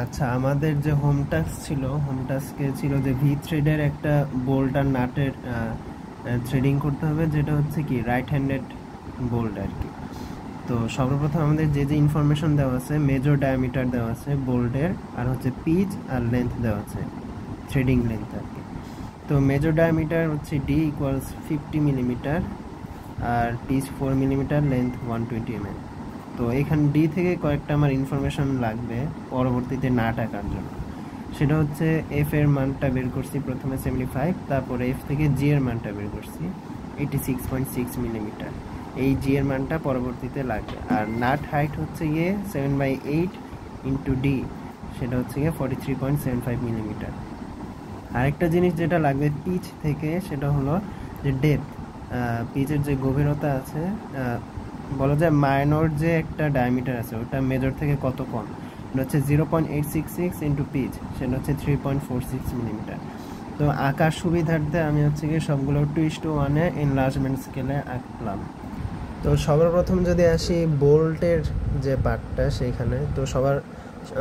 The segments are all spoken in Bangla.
আচ্ছা, আমাদের যে হোম টাস্ক ছিল, হোম টাস্কে ছিল যে ভি থ্রেডের একটা বোল্ট আর নাটের থ্রেডিং করতে হবে, যেটা হচ্ছে কি রাইট হ্যান্ডেড বোল্ট আর কি। তো সর্বপ্রথম আমাদের যে যে ইনফরমেশন দেওয়া আছে, মেজর ডায়ামিটার দেওয়া আছে বোল্টের, আর হচ্ছে পিচ আর লেন্থ দেওয়া আছে, থ্রেডিং লেন্থ আর কি। তো মেজর ডায়ামিটার হচ্ছে ডি ইকুয়ালস 50 মিলিমিটার, আর পিচ 4 মিলিমিটার, লেন্থ 120 mm। তো এখানে ডি থেকে কয়েকটা আমার ইনফরমেশন লাগবে পরবর্তীতে নাট আঁকার জন্য। সেটা হচ্ছে এফ এর মানটা বের করছি প্রথমে 75, তারপরে এফ থেকে জি এর মানটা বের করছি 86.6 মিলিমিটার। এই জি এর মানটা পরবর্তীতে লাগবে। আর নাট হাইট হচ্ছে গিয়ে 7/8 ইন্টু ডি, সেটা হচ্ছে গিয়ে 43.75 মিলিমিটার। আরেকটা জিনিস যেটা লাগবে পিচ থেকে, সেটা হলো যে ডেপথ, পিচের যে গভীরতা আছে, বলা যায় মাইনর যে একটা ডায়ামিটার আছে ওটা মেজর থেকে কত কম, এটা হচ্ছে 0.866 ইন্টু পিচ, সেটা হচ্ছে 3.46 মিলিমিটার। তো আঁকার সুবিধার্থে আমি হচ্ছে গিয়ে সবগুলো 2:1 এনলার্জমেন্ট স্কেলে আঁকলাম। তো সর্বপ্রথম যদি আসি বোল্টের যে পার্টটা সেইখানে, তো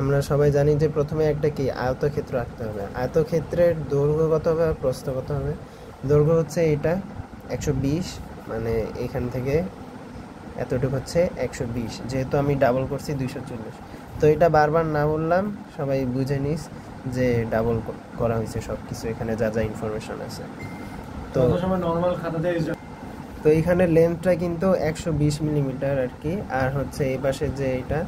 আমরা সবাই জানি যে প্রথমে একটা কি আয়তক্ষেত্র আঁকতে হবে। আয়তক্ষেত্রের দৈর্ঘ্য কত হবে আর প্রস্থ কত হবে? দৈর্ঘ্য হচ্ছে এটা 120, মানে এখান থেকে এতটুকু হচ্ছে 120, যেহেতু আমি ডাবল করছি 240। তো এটা বারবার না বললাম, সবাই বুঝে নিস যে ডাবল করা হয়েছে সব কিছু, এখানে যা যা ইনফরমেশন আছে। তো নর্মাল খাতাতে তো এখানে লেন্থটা কিন্তু 120 মিলিমিটার আর কি। আর হচ্ছে এই পাশে যে এটা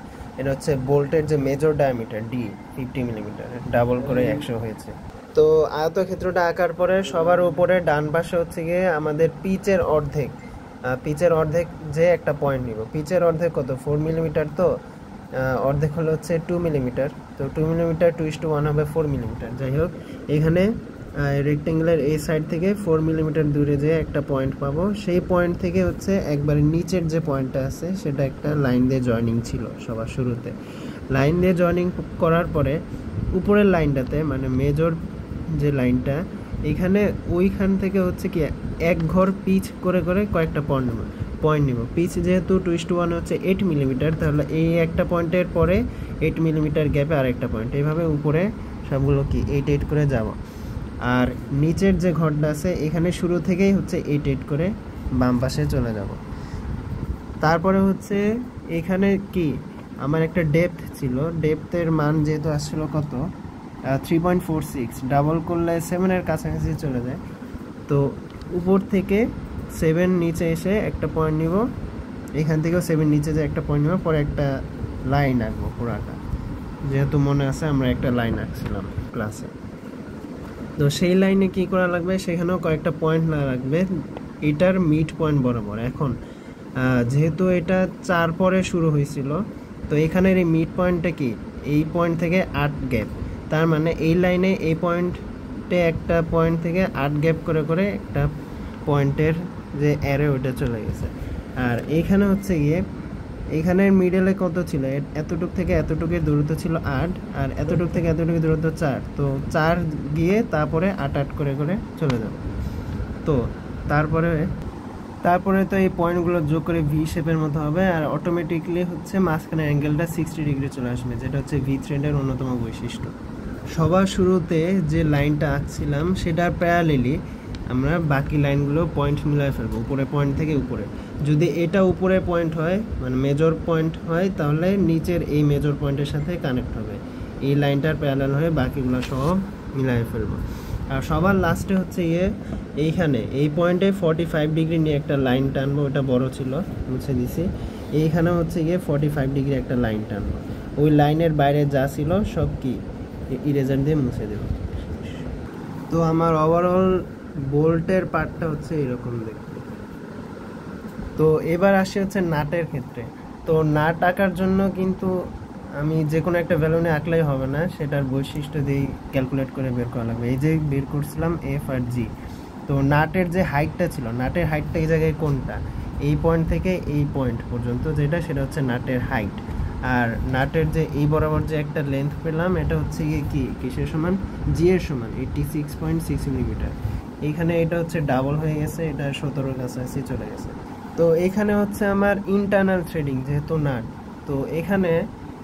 হচ্ছে বোল্টের যে major diameter D 50 millimetre, double করে 100 হয়েছে। তো আয়তক্ষেত্রটা আঁকার পরে সবার উপরে ডান পাশে হচ্ছে গিয়ে আমাদের পিচের অর্ধেক, যে একটা পয়েন্ট নিব। পিচের অর্ধেক কত? 4 মিলিমিটার। তো অর্ধেক হলো হচ্ছে 2 মিলিমিটার। তো 2 মিলিমিটার 2:1 হবে 4 মিলিমিটার। যাই হোক, এখানে রেক্টেঙ্গুলার এই সাইড থেকে 4 মিলিমিটার দূরে যে একটা পয়েন্ট পাবো, সেই পয়েন্ট থেকে হচ্ছে একবারে নিচের যে পয়েন্টটা আছে সেটা একটা লাইন দিয়ে জয়েনিং ছিল সবার শুরুতে। লাইন দিয়ে জয়েনিং করার পরে উপরের লাইনটাতে, মানে মেজর যে লাইনটা, এখানে ওইখান থেকে হচ্ছে কি এক ঘর পিচ করে করে কয়েকটা পয়েন্ট নিব। পিচ যেহেতু 2:1 হচ্ছে 8 মিলিমিটার, তাহলে এই একটা পয়েন্টের পরে 8 মিলিমিটার গ্যাপে আরেকটা পয়েন্ট, এইভাবে উপরে সবগুলো কি 8 করে যাব। আর নিচের যে ঘরটা আছে এখানে শুরু থেকেই হচ্ছে 8 করে বাম পাশে চলে যাব। তারপরে হচ্ছে এখানে কি আমার একটা ডেপথ ছিল, ডেপথের মান যেহেতু আসছিল কত 3.46, ডাবল করলে 7-এর কাছাকাছি চলে যায়। তো উপর থেকে 7 নিচে এসে একটা পয়েন্ট নিব, এখান থেকেও 7 নিচে যে একটা পয়েন্ট নিব, পরে একটা লাইন আঁকবো পুরাটা, যেহেতু মনে আছে আমরা একটা লাইন আঁকছিলাম ক্লাসে। তো সেই লাইনে কি করা লাগবে, সেখানেও কয়েকটা পয়েন্ট না রাখবে এটার মিড পয়েন্ট বরাবর। এখন যেহেতু এটা 4 পরে শুরু হয়েছিল, তো এখানের এই মিড পয়েন্টটা কি এই পয়েন্ট থেকে 8 গ্যাপ, তার মানে এই লাইনে এই পয়েন্টে একটা পয়েন্ট থেকে 8 গ্যাপ করে করে একটা পয়েন্টের যে অ্যারে ওইটা চলে গেছে। আর এইখানে হচ্ছে গিয়ে এইখানের মিডলে কত ছিল, এতটুক থেকে এতটুকুর দূরত্ব ছিল 8, আর এতটুক থেকে এতটুকুর দূরত্ব 4। তো 4 গিয়ে তারপরে 8 করে করে চলে যাবে। তো তারপরে তো এই পয়েন্টগুলো যোগ করে ভি শেপের মতো হবে, আর অটোমেটিকলি হচ্ছে মাঝখানে অ্যাঙ্গেলটা 60 ডিগ্রি চলে আসবে, যেটা হচ্ছে ভি থ্রেডের অন্যতম বৈশিষ্ট্য। সবার শুরুতে যে লাইনটা আঁকছিলাম সেটার প্যারালেলি আমরা বাকি লাইনগুলো পয়েন্ট মিলাই ফেলবো, উপরে পয়েন্ট থেকে উপরে। যদি এটা উপরে পয়েন্ট হয়, মানে মেজর পয়েন্ট হয়, তাহলে নিচের এই মেজর পয়েন্টের সাথে কানেক্ট হবে, এই লাইনটার প্যারালেল হয়ে বাকিগুলো সব মিলাই ফেলবো। আর সবার লাস্টে হচ্ছে এইখানে এই পয়েন্টে 45 ডিগ্রি নিয়ে একটা লাইন টানবো, ওটা বড় ছিল মুছে দিছি। এইখানে হচ্ছে 45 ডিগ্রি একটা লাইন টানবো, ওই লাইনের বাইরে যা ছিল সব কি ইরেজার দিয়ে মুছে দেব। তো আমার ওভারঅল বোল্টের পার্টটা হচ্ছে এরকম দেখতে। তো এবার আসি হচ্ছে নাটের ক্ষেত্রে। তো নাট আঁকার জন্য কিন্তু আমি যে কোনো একটা ভ্যালু নিয়ে আঁকলেই হবে না, সেটার বৈশিষ্ট্য দিয়েই ক্যালকুলেট করে বের করা লাগবে। এই যে বের করছিলাম এফ আর জি। তো নাটের যে হাইটটা ছিল, নাটের হাইটটা এই জায়গায় কোনটা, এই পয়েন্ট থেকে এই পয়েন্ট পর্যন্ত যেটা, সেটা হচ্ছে নাটের হাইট। আর নাটের যে এই বরাবর যে একটা লেন্থ পেলাম, এটা হচ্ছে কিসের সমান, জি এর সমান 86.6 মিলিমিটার। এইখানে এটা হচ্ছে ডাবল হয়ে গেছে, এটা 17-এর কাছাকাছি চলে গেছে। তো এখানে হচ্ছে আমার ইন্টারনাল থ্রেডিং যেহেতু নাট, তো এখানে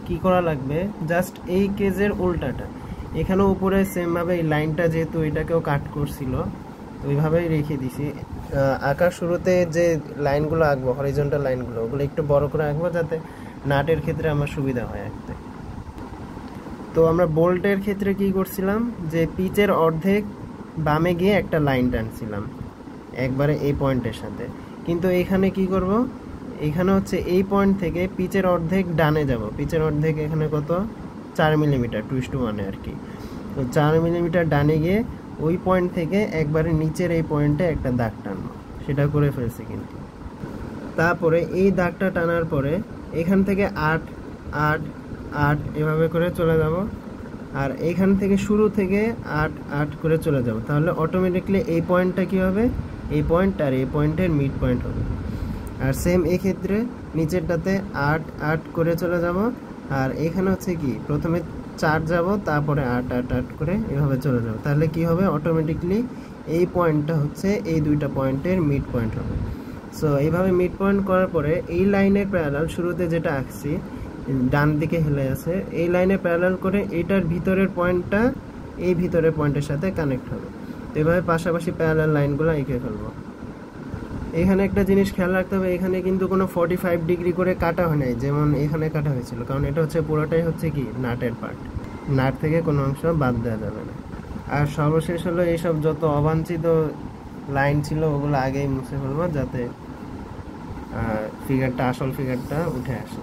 কি করা লাগবে, জাস্ট এই কেজের উল্টাটা এখানে উপরে সেমভাবে এই লাইনটা যেহেতু এটাকেও কাট করছিল তো ওইভাবেই রেখে দিছি। আঁকার শুরুতে যে লাইনগুলো আঁকবো হরিজন্টাল লাইনগুলো ওগুলো একটু বড় করে আঁকবো যাতে নাটের ক্ষেত্রে আমার সুবিধা হয় আঁকতে। তো আমরা বোল্টের ক্ষেত্রে কি করছিলাম, যে পিচের অর্ধেক বামে গিয়ে একটা লাইন টানছিলাম একবারে এই পয়েন্টের সাথে, কিন্তু এখানে কি করব, এখানে হচ্ছে এই পয়েন্ট থেকে পিচের অর্ধেক ডানে যাব। পিচের অর্ধেক এখানে কত, 4 মিলিমিটার 2:1 আর কি। তো 4 মিলিমিটার ডানে গিয়ে ওই পয়েন্ট থেকে একবারে নিচের এই পয়েন্টে একটা দাগ টানবো, সেটা করে ফেলছি কিন্তু। তারপরে এই দাগটা টানার পরে এখান থেকে 8 8 8 এভাবে করে চলে যাব, আর এখান থেকে শুরু থেকে 8 8 করে চলে যাব। তাহলে অটোমেটিকলি এই পয়েন্টটা কি হবে, এই পয়েন্ট আর এই পয়েন্টের মিড পয়েন্ট হবে। আর সেম এই ক্ষেত্রে নিচেরটাতে 8 8 করে চলে যাব, আর এখানে হচ্ছে কি প্রথমে 4 যাব তারপরে 8 8 8 করে এভাবে চলে যাব। তাহলে কি হবে, অটোমেটিকলি এই পয়েন্টটা হচ্ছে এই দুইটা পয়েন্টের মিড পয়েন্ট হবে। সো এইভাবে মিড পয়েন্ট করার পরে এই লাইনের প্যারালাল শুরুতে যেটা আঁকছি ডান দিকে হেলে আছে, এই লাইনে প্যারালাল করে এটার ভিতরের পয়েন্টটা এই ভিতরের পয়েন্টের সাথে কানেক্ট হবে। তো এভাবে পাশাপাশি প্যারালাল লাইনগুলো এঁকে ফেলবো। এখানে একটা জিনিস খেয়াল রাখতে হবে, এখানে কিন্তু কোনো 45 ডিগ্রি করে কাটা হয় নাই যেমন এখানে কাটা হয়েছিল, কারণ এটা হচ্ছে পুরোটাই হচ্ছে কি নাটের পার্ট, নাট থেকে কোনো অংশ বাদ দেওয়া যাবে না। আর সর্বশেষ হলো এইসব যত অবাঞ্ছিত লাইন ছিল ওগুলো আগেই মুছে ফেলবো যাতে ফিগারটা আসল ফিগারটা উঠে আসে।